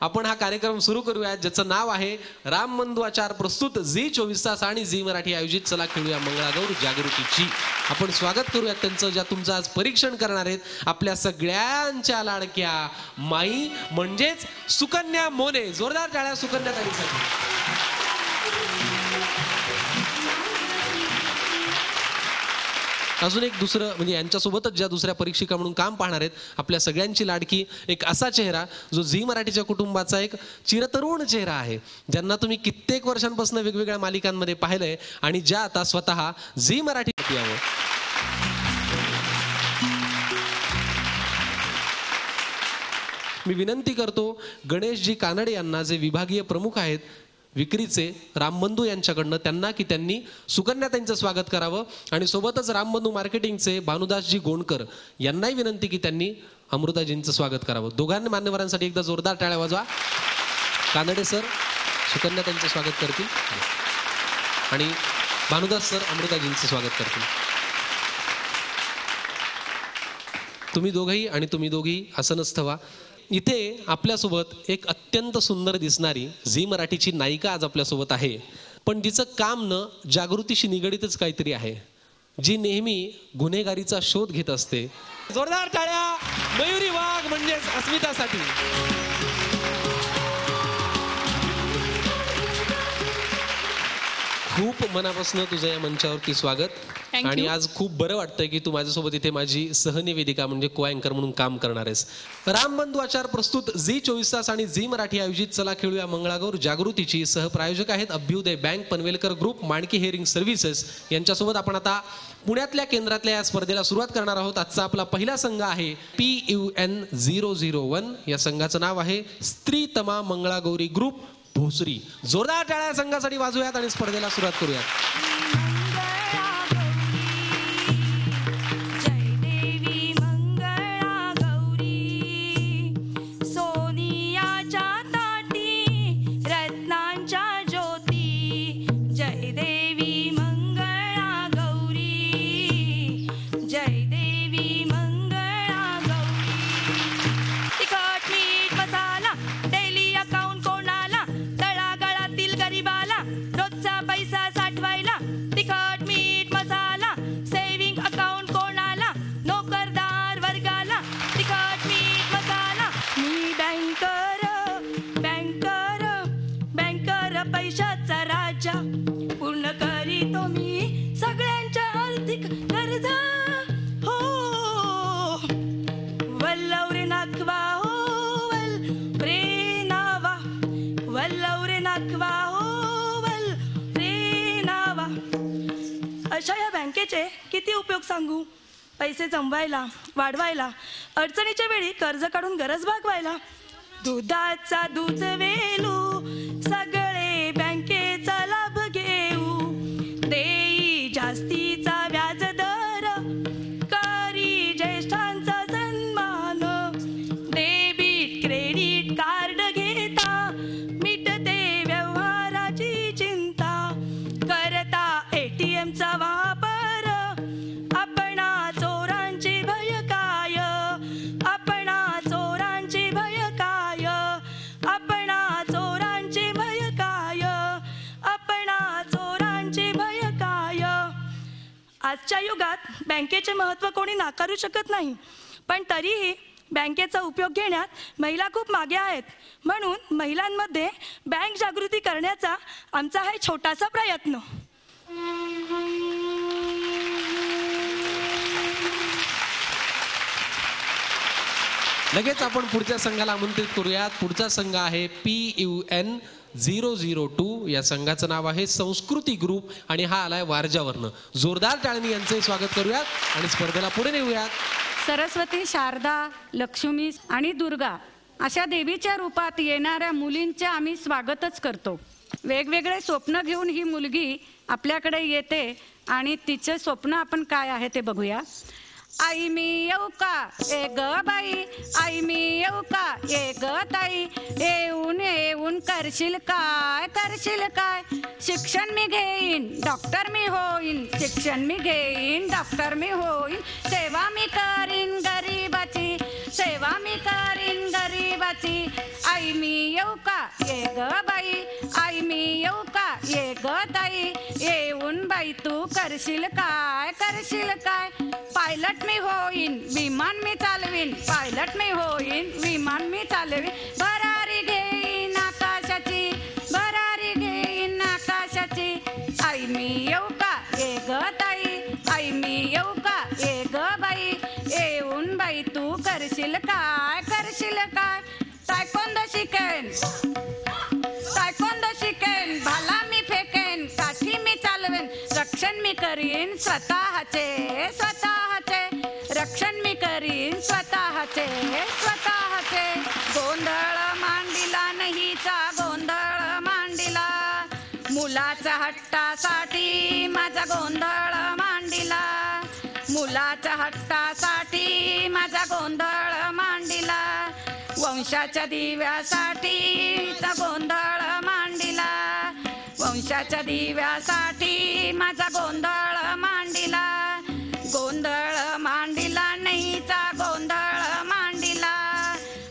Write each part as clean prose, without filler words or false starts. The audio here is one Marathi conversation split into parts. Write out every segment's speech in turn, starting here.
आपण हा कार्यक्रम सुरू करूया ज्याचं नाव आहे राम बंधू आचार प्रस्तुत झी 24 तास आणि झी मराठी आयोजित चला खेळूया मंगळागौर जागृतीची. आपण स्वागत करूया त्यांचं, ज्या तुमचं आज परीक्षण करणार आहेत आपल्या सगळ्यांच्या लाडक्या माई म्हणजेच सुकन्या मोने. जोरदार टाळ्या सुकन्या ताईंसाठी. अजून एक दुसरं म्हणजे यांच्यासोबतच ज्या दुसऱ्या परीक्षिका म्हणून काम पाहणार आहेत आपल्या सगळ्यांची लाडकी एक असा चेहरा जो झी मराठीच्या कुटुंबाचा एक चिरतरुण चेहरा आहे, ज्यांना तुम्ही कित्येक वर्षांपासून वेगवेगळ्या मालिकांमध्ये पाहिलंय आणि ज्या आता स्वतः झी मराठी यावं. मी विनंती करतो गणेशजी कानडे यांना, जे विभागीय प्रमुख आहेत विक्रीचे रामबंधू यांच्याकडनं, त्यांना की त्यांनी सुकन्या त्यांचं स्वागत करावं. आणि सोबतच रामबंधू मार्केटिंगचे भानुदासजी गोंडकर यांनाही विनंती की त्यांनी अमृताजींचं स्वागत करावं. दोघांनी मान्यवरांसाठी एकदा जोरदार टाळ्या वाजवा. कानडे सर सुकन्या त्यांचं स्वागत करतील आणि भानुदास सर अमृताजींचं स्वागत करतील. तुम्ही दोघंही आणि तुम्ही दोघी आसनस्थ व्हा. इथे आपल्यासोबत एक अत्यंत सुंदर दिसणारी झी मराठीची नायिका आज आपल्यासोबत आहे, पण जिचं काम न जागृतीशी निगडीतच काहीतरी आहे, जी नेहमी गुन्हेगारीचा शोध घेत असते. जोरदार टाळ्या मयुरी वाघ म्हणजेच अस्मितासाठी. खूप मनापासून तुझं या मंचावरती स्वागत. आणि आज खूप बरं वाटतंय की तू माझ्यासोबत इथे माझी सहनिवेदिका म्हणजे को अँकर म्हणून काम करणार आहेस. रामबंधू आचार प्रस्तुत झी 24 तास आणि झी मराठी आयोजित चला खेळूया मंगळागौर जागृतीची सहप्रायोजक आहेत Abhyudaya bank, Panvelkar group, Manki hearing services यांच्यासोबत आपण आता पुण्यातल्या केंद्रातल्या या स्पर्धेला सुरुवात करणार आहोत. आजचा आपला पहिला संघ आहे PUN 001. या संघाचं नाव आहे स्त्रीतमा मंगळागौरी ग्रुप भोसरी. जोरदार टाळ्या संघासाठी वाजूयात आणि स्पर्धेला सुरुवात करूयात. पूर्ण करीतो मी सगळ्यांच्या आर्थिक गरजा. हो वल्लवरे नाखवा हो वल रे नावा, वल्लवरे नाखवा हो वल रे नावा. अशा या बँकेचे किती उपयोग सांगू. पैसे जमवायला, वाढवायला, अडचणीच्या वेळी कर्ज काढून गरज भागवायला. दुधाचा दूध वेलू सगळे बँकेचा लाभ घेऊ. देई जास्तीचा व्याज दर, करी ज्येष्ठांचा सन्मान. डेबिट क्रेडिट कार्ड घेता मिटते व्यवहाराची चिंता. करता ATMचा वापर, आपणा चोरांची भय काय, आपणा चोरांची भय काय, आपणा चोरांची भय काय, आपणा चोरांची भय काय. आजच्या युगात बँकेचे महत्त्व कोणी नाकारू शकत नाही, पण तरीही बँकेचा उपयोग घेण्यात महिला खूप मागे आहेत. म्हणून महिलांमध्ये बँक जागृती करण्याचा आमचा हा छोटासा प्रयत्न. लगेच आपण पुढच्या संघाला आमंत्रित करूयात. पुढचा संघ आहे PUN 002. या संघाचं नाव आहे संस्कृती ग्रुप आणि हा आलाय वारजावरनं. जोरदार टाळ्यांनी यांचे स्वागत करूयात आणि स्पर्धेला पुढे नेऊयात. सरस्वती, शारदा, लक्ष्मी आणि दुर्गा अशा देवीच्या रूपात येणाऱ्या मुलींचे आम्ही स्वागतच करतो. वेगवेगळे स्वप्न घेऊन ही मुलगी आपल्याकडे येते आणि तिचे स्वप्न आपण काय आहे ते बघूया. आई मी येऊ का ए ग बाई, आई मी येऊ का ए ग ताई, येऊन येऊन करशील काय, करशील काय. शिक्षण मी घेईन डॉक्टर मी होईन, शिक्षण मी घेईन डॉक्टर मी होईन. सेवा मी करीन गरीबाची, सेवा मी करीन गरीबाची. आई मी येऊ का ये ग बाई, आई मी येऊ का ये ग ताई, येऊन बाई तू करशील काय, करशील काय, पायलट मी होईन विमान मी चालवीन, पायलट मी होईन विमान मी चालवीन, भरारी घेईन आकाशाची, भरारी घेईन आकाशाची, आई मी येऊ का ये ग ताई, आई मी येऊ का ये ग बाई, येऊन बाई तू करशील काय, करशील काय, तायकोंदो शिकेन, तायकोंदो शिकेन, भाला मी फेकेन, काठी मी चालवेन, रक्षण मी करीन स्वतःचे, स्वतःचे, रक्षण मी करीन स्वतःचे, स्वतःचे, गोंधळ मांडिला नाहीचा गोंधळ मांडिला, मुलाच्या हट्टासाठी माझा गोंधळ मांडिला, मुलाच्या हट्टासाठी माझा गोंधळ मांडिला, वंशाच्या दिव्यासाठी गोंधळ मांडिला, वंशाच्या दिव्यासाठी माझा गोंधळ मांडिला, गोंधळ मांडिला नाहीचा गोंधळ मांडिला,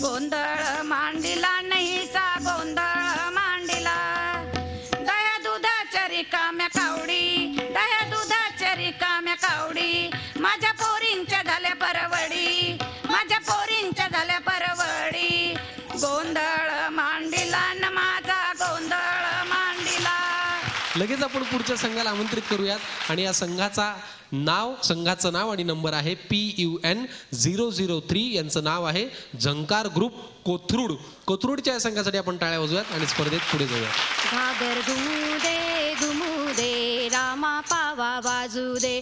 गोंधळ मांडिला नाहीचा गोंधळ मांडिला, दह्या दुधाच्या रिकाम्या कावडी, दह्या दुधाच्या रिकाम्या कावडी, माझ्या पोरींच्या झाल्या परवडी, माझ्या पोरींच्या झाल्या परवडी, गोंधळ मांडिला न माझा गोंधळ मांडिला. लगेच आपण पुढच्या संघाला आमंत्रित करूयात आणि या संघाचं नाव आणि नंबर आहे PUN 003. यांचं नाव आहे झंकार ग्रुप कोथरूड. कोथरूडच्या या संघासाठी आपण टाळ्या वाजवूयात आणि स्पर्धेत पुढे जाऊयात. घागर घुमू दे रामा पावा वाजू दे,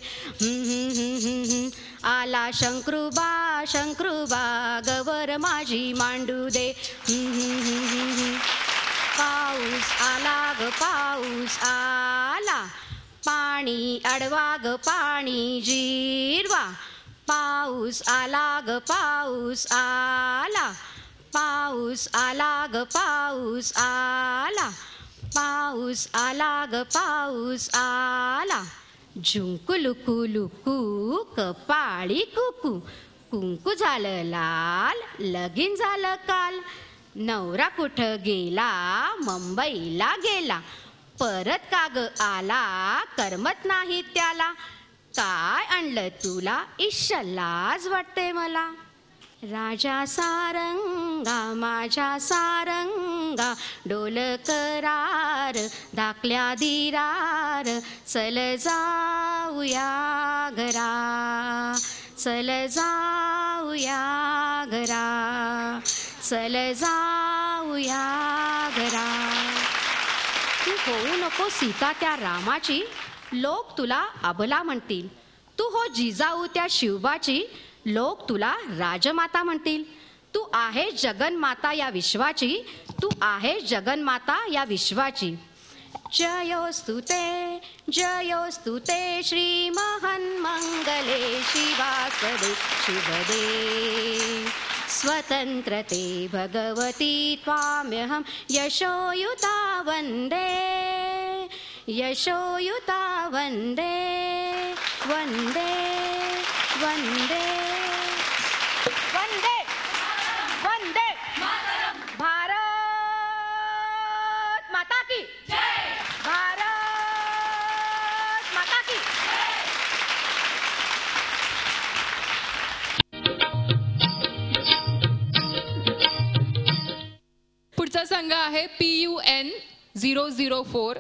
आला शंकरूबा शंकरूबा गवर माझी मांडू दे, पाऊस आला ग पाऊस आला, पाणी अडवा ग पाणी जिरवा, पाऊस आला ग पाऊस आला, पाऊस आला ग पाऊस आला, पाऊस आला ग पाऊस आला, झुंकू लुकू लुकू कपाळी कुकू, कुंकू झालं लाल लगीन झालं काल, नवरा कुठं गेला मुंबईला गेला, परत काग आला करमत नाही त्याला, काय आणलं तुला इश्श लाज वाटते मला, राजा सारंगा माझ्या सारंगा डोल करार धाकल्या दिरार, चल जाऊया घरा, चल जाऊया घरा, चल जाऊया घरा. तू होऊ नको सीता त्या रामाची, लोक तुला अबला म्हणतील, तू हो जिजाऊ त्या शिवबाची, लोक तुला राजमाता म्हणतील, तू आहे जगन्माता या विश्वाची, तू आहे जगन्माता या विश्वाची. जयोस्तु ते श्री महन्मंगले शिवासदे शुभदे, स्वतंत्रते भगवती त्वाम्यहं यशोयुता वन्दे, यशोयुता वन्दे, वन्दे वन्दे वन्दे वन्दे भारत माता की जय, भारत माता की. पुढचा संघ आहे PUN 004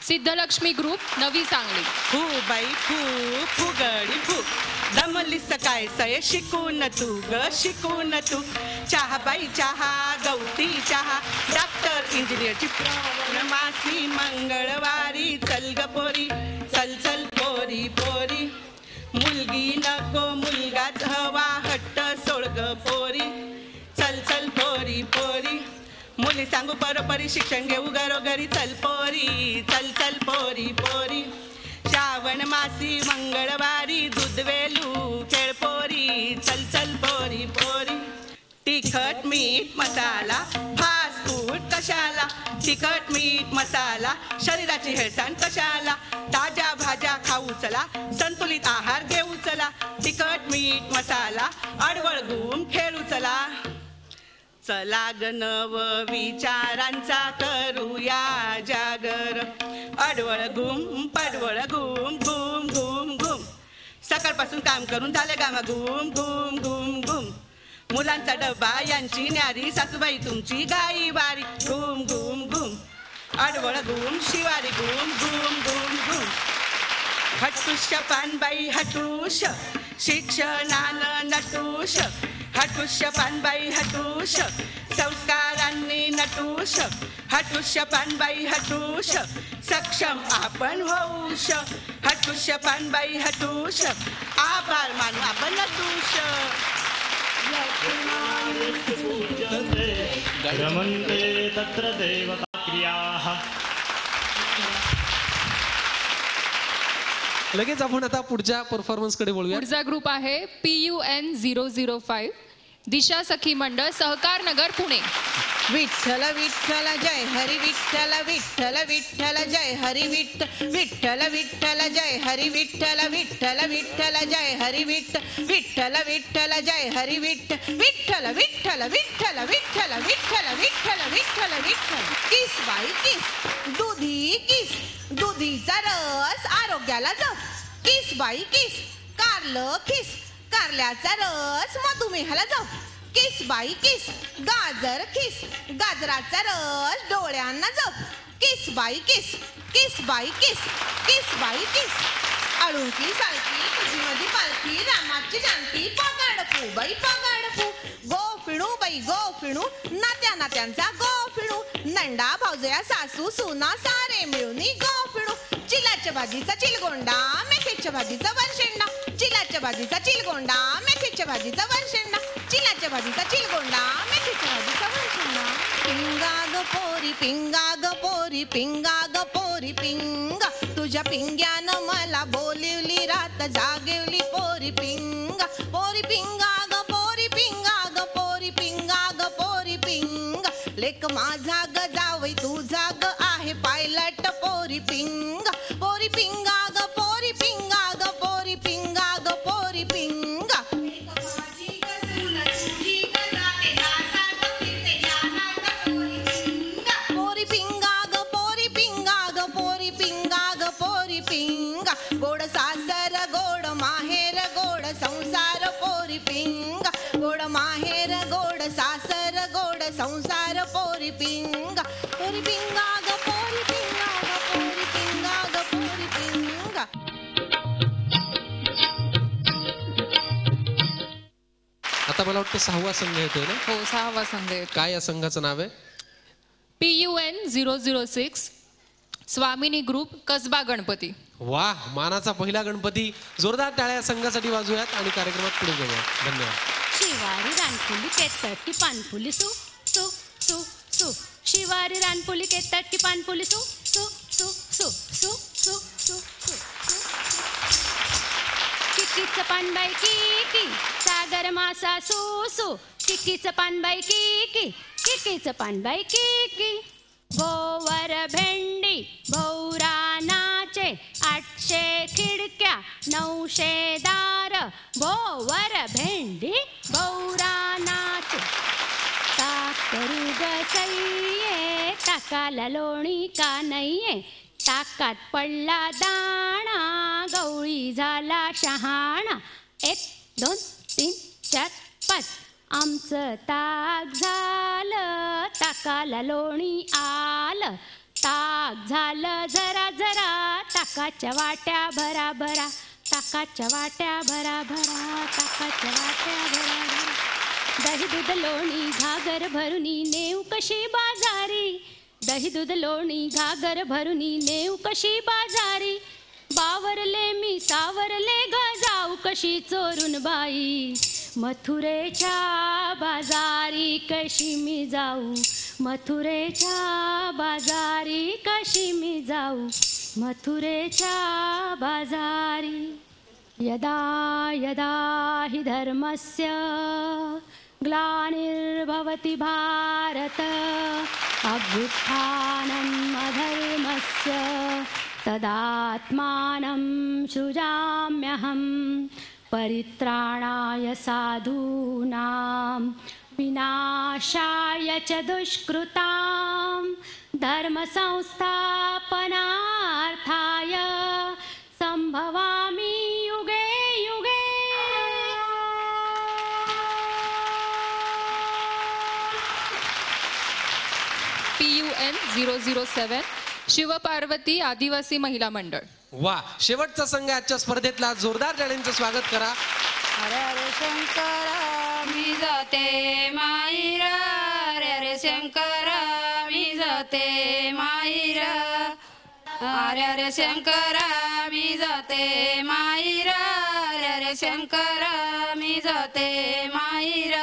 सिद्धलक्ष्मी ग्रुप नवी सांगली. फू बाई फू फुगडी फू, दमलीस काय सय शिकून तू ग शिकून तू, चहा बाई चहा गवती चहा, डॉक्टर इंजिनियरची मासी मंगळवारी, चल ग पोरी चल चल पोरी पोरी, मुलगी नको मुलगाच हवा हट्ट सोड ग पोरी, चल चल पोरी पोरी, मुली सांगू परोपरी शिक्षण घेऊ घरोघरी, चल पोरी चल चल पोरी पोरी, श्रावण मासी मंगळवारी दूध वेलू खेळ पोरी, चल चल पोरी पोरी, तिखट मीठ मसाला फास्ट फूड कशाला, तिखट मीठ मसाला शरीराची हेळसांड कशाला, ताज्या भाज्या खाऊ चला संतुलित आहार घेऊ चला, तिखट मीठ मसाला अडवळ गुम खेळू चला, चला नव विचारांचा करूया जागर. अडवळ घुम पडवळ घुम घुम घुम घुम. सकाळपासून काम करून झाले गामा घुम घुम घुम घुम. मुलांचा डबा यांची न्यारी सासूबाई तुमची गाई बारी घुम घुम घुम. अडवळ घुम शिवारी घुम घुम घुम घुम. हटुष पानबाई हटुष शिक्षणानं नटुष. हटुष पानबाई हटुष संस्कारांनी नटुष. हटुष पानबाई हटुष सक्षम आपण होऊश. हटुष पानबाई हटुष आभार मानू आपण नटुष. रमन्ते तत्र देवता क्रियाः. लगेच आपण आता पुढच्या परफॉर्मन्स कडे बोलूया. पुढचा ग्रुप आहे PUN 005 दिशा सखी मंडळ सहकार नगर पुणे. विठ्ठल विठ्ठल जय हरी विठ्ठल विठ्ठल विठ्ठल जय हरी विठ्ठल विठ्ठल जय हरी विठ्ठल विठ्ठल विठ्ठल जय हरी विठ्ठल विठ्ठल जय हरी विठ्ठल विठ्ठल विठ्ठल विठ्ठल विठ्ठल विठ्ठल विठ्ठल. किस बाई किस दुधीचा रस आरोग्याला जप. किस बाई किस कारलं खिस कारल्याचा रस मधुमेहाला जप. किस बाई किस गाजर खिस गाजराचा रस डोळ्यांना जप. किस बाई किस बाई किस अळुंकी सालकी तुझी पालखी रामाची जानकी पगाडपू बाई पगाडपू. गो फिणू नात्यांचा गो फिणू. नंडा भाऊजया सासू सुना सारे मिळून गो फिणू. चिलाच्या भाजीचा चिलगोंडा मेथीच्या भाजीचा वरशेंडा. चिलाच्या भाजीचा चिलगोंडा मेथीच्या भाजीचा वरशेंडा. चिलाच्या भाजीचा चिलगोंडा मेथीच्या भाजीचा वरशेंडा. पिंगा ग पोरी पिंगा. तुझ्या पिंग्यानं मला बोलिवली रात जागेवली पोरी पिंगा. पोरी पिंगा ग पोरी पिंगा. लेक माझा ग जावई तुझा ग आहे पायलट पोरी पिंगा. पोरी पिंगा ग पोरी पिंगा ग पोरी पिंगा ग पोरी पिंगा. पोरी पिंगा ग पोरी पिंगा ग पोरी पिंगा ग पोरी पिंगा. गोड सासर गोड माहेर गोड संसार पोरी पिंगा. गोड माहेर गोड सासर गोड संसार पोरी पिंगा. पोरी पिंगा ग पोरी पिंगा ग पोरी पिंगा ग पोरी पिंगा. आता मला वाटतं 6वा संघ येतोय ना. हो 6वा संघ आहे. काय या संघाचं नाव आहे? PUN 006 स्वामिनी ग्रुप कसबा गणपती. वाह, मानाचा पहिला गणपती. जोरदार टाळ्या संघासाठी वाजूयात आणि कार्यक्रमात पुढे जाऊया. धन्यवाद. शिवारी रानफुली केतकी पानफुली सु सु सु सु. शिवारी रानफुली केतकी पानफुली सु सु सु सु सु सु सु सु. किकीचं पानबाई की सागर मासा सु सु. किकीचं पानबाई की किकीचं पानबाई की. गोवर भेंडी भौरा नाचे 800 खिडक्या 900 दार. भोवर भेंडी भौरा नाचे. ताक करू ग सईये ताकाला लोणी का नाहीये. ताकात पडला दाणा गवळी झाला शहाणा. 1 2 3 4 5 आमचं ताक झालं ताकाला लोणी आलं. ताक झालं जरा जरा ताकाच्या वाट्या भरा भरा. ताकाच्या वाट्या भरा भरा. ताकाच्या वाट्या भरा भरा. दही दूध लोणी घागर भरुनी नेऊ कशी बाजारी. दही दूध लोणी घागर भरुनी नेऊ कशी बाजारी. बावरले मी सावरले ग जाऊ कशी चोरून बाई. मथुरेच्या बाजारी कशी मी जाऊ. मथुरेच्या बाजारी कशी मी जाऊ. मथुरेच्या बाजारी. यदा यदा हि धर्मस्य ग्लानिर्भवति भारत अभ्युत्थानम् अधर्मस्य तदात्मानं सृजाम्यहम्. परित्राणाय साधूनां विनाशाय च दुष्कृतां धर्मसंस्थापनार्थाय संभवामि युगे युगे. PUN 007 शिवपार्वती आदिवासी महिला मंडळ. वा, शेवटचा संघ आजच्या स्पर्धेतला. जोरदार टाळ्यांचं स्वागत करा. हरे हरे शंकर मी जाते माईर, हरे हरे शंकर मी जाते माईर, हरे हरे शंकर मी जाते माईर, हरे हरे शंकर मी जाते माईर.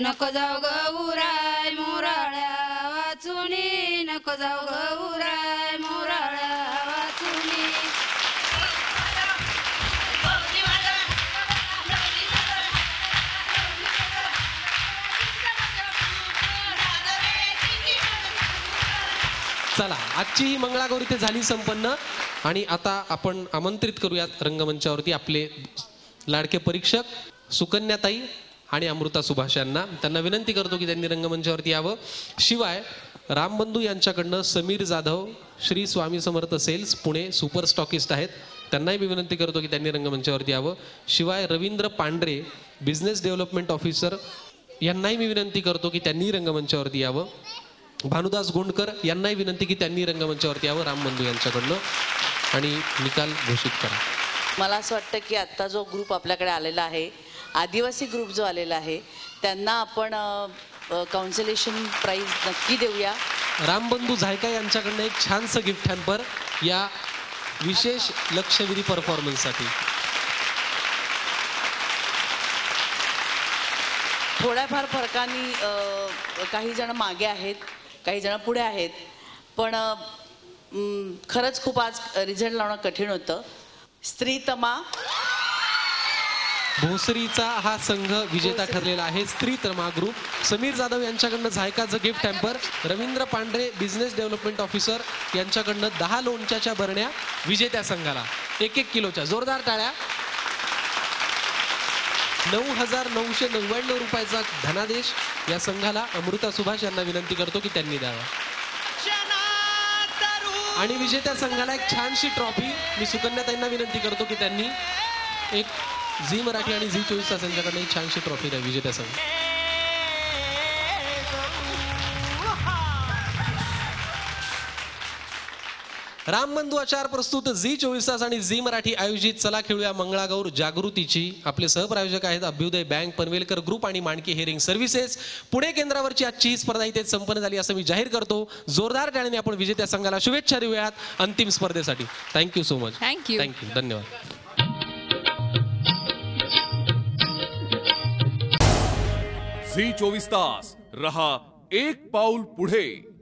नको जाऊ गौराय मोराळ्या वाचुनी, नको जाऊ गौराय मोराळ्या वाचुनी. चला, आजची ही मंगळागौर इथे झाली संपन्न. आणि आता आपण आमंत्रित करूयात रंगमंचावरती आपले लाडके परीक्षक सुकन्याताई आणि अमृता सुभाष यांना. त्यांना विनंती करतो की त्यांनी रंगमंचावरती यावं. शिवाय Rambandhu यांच्याकडनं Sameer Jadhav, Shri Swami Samarth cells Pune super stockist आहेत, त्यांनाही मी विनंती करतो की त्यांनी रंगमंचावरती यावं. शिवाय Ravindra Pandhare business development officer यांनाही मी विनंती करतो की त्यांनी रंगमंचावरती यावं. भानुदास गोंडकर यांनाही विनंती की त्यांनी रंगमंचावरती यावं रामबंधू यांच्याकडनं. आणि निकाल घोषित करा. मला असं वाटतं की आत्ता जो ग्रुप आपल्याकडे आलेला आहे, आदिवासी ग्रुप जो आलेला आहे, त्यांना आपण काउन्सिलेशन प्राईज नक्की देऊया. रामबंधू झायका यांच्याकडनं एक छानसं गिफ्ट हॅम्पर या विशेष लक्षवेधी परफॉर्मन्ससाठी. थोड्याफार फरकाने काही जण मागे आहेत, काही जण पुढे आहेत, पण खरंच खूप आज रिझल्ट लावणं कठीण होतं. स्त्रीतमा भोसरीचा हा संघ विजेता ठरलेला आहे. स्त्रीतमा ग्रुप. समीर जाधव यांच्याकडनं झायकाचं gift hamper, Ravindra Pandhare business development officer यांच्याकडनं 10 लोणच्याच्या बरण्या विजेत्या संघाला 1-1 किलोच्या. जोरदार टाळ्या. 9,999 रुपयाचा धनादेश या संघाला. अमृता सुभाष यांना विनंती करतो की त्यांनी द्यावा. आणि विजेत्या संघाला एक छानशी ट्रॉफी मी सुकन्याताईंना विनंती करतो की त्यांनी एक झी मराठी आणि झी 24 तास यांच्याकडे एक छानशी ट्रॉफी द्या विजेत्या संघ. रामबंधू आचार प्रस्तुत झी 24 तास आणि झी मराठी आयोजित चला खेळूया मंगळागौर जागृतीची. आपले सहप्रायोजक आहेत अभ्युदय बँक, पनवेलकर ग्रुप आणि माणकी हेअरिंग सर्व्हिसेस. पुणे केंद्रावरची आजची ही स्पर्धा इथे संपन्न झाली असं मी जाहीर करतो. जोरदार टाळ्याने आपण विजेत्या संघाला शुभेच्छा देऊयात अंतिम स्पर्धेसाठी. Thank you so much. थँक्यू. धन्यवाद. झी 24 तास रहा एक पाऊल पुढे.